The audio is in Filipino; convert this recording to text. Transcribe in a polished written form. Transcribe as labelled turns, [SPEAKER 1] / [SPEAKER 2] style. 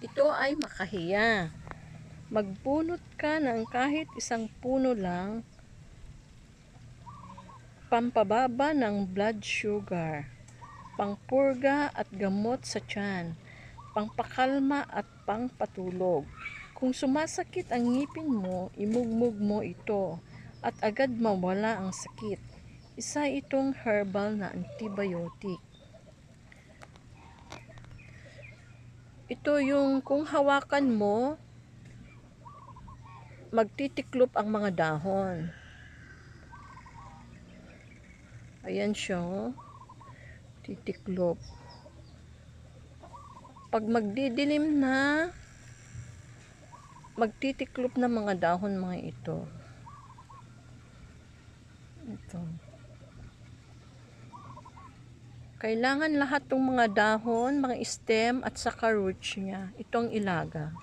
[SPEAKER 1] Ito ay makahiya. Magbunot ka ng kahit isang puno lang, pampababa ng blood sugar, pangpurga at gamot sa tiyan, pangpakalma at pangpatulog. Kung sumasakit ang ngipin mo, imugmog mo ito at agad mawala ang sakit. Isa itong herbal na antibiotic. Ito yung kung hawakan mo, magtitiklop ang mga dahon. Ayan siya, oh. Titiklop. Pag magdidilim na, magtitiklop na mga dahon mga ito. Ito. Kailangan lahat ng mga dahon, mga stem at saka roots niya. Itong ilaga.